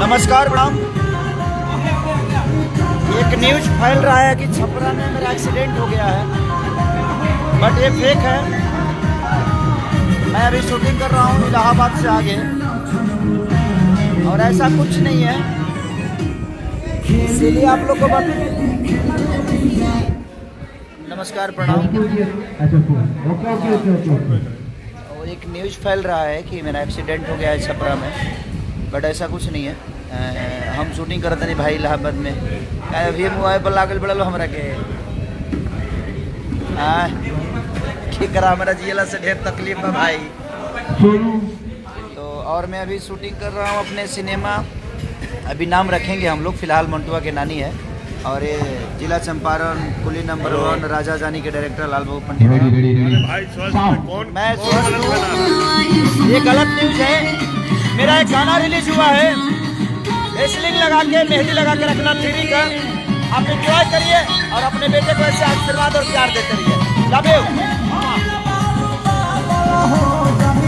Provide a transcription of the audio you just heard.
नमस्कार प्रणाम। एक न्यूज़ फैल रहा है कि छपरा में मेरा एक्सीडेंट हो गया है, बट ये फेक है। मैं अभी शूटिंग कर रहा हूँ इलाहाबाद से आगे, और ऐसा कुछ नहीं है, इसीलिए आप लोग को नमस्कार प्रणाम। और एक न्यूज़ फैल रहा है कि मेरा एक्सीडेंट हो गया है छपरा में, बट ऐसा कुछ नहीं है। हम शूटिंग करते नहीं भाई इलाहाबाद में, अभी मोबाइल पर लागल बड़ल हमरा के करा हमारा जिला से ढेर तकलीफ है भाई। तो और मैं अभी शूटिंग कर रहा हूँ अपने सिनेमा, अभी नाम रखेंगे हम लोग, फिलहाल मंटुआ के नानी है, और ये जिला चंपारण कुली नंबर 1 राजा जानी के डायरेक्टर लाल बाबू पंडित है। मैं स्वस्थ हूँ। ये गलत न्यूज़ है। मेरा एक गाना रिलीज हुआ है, रेसलिंग लगा के मेहंदी लगा के रखना थ्री का। आप एंजॉय करिए और अपने बेटे को ऐसे आशीर्वाद और प्यार देते रहिए। Love you.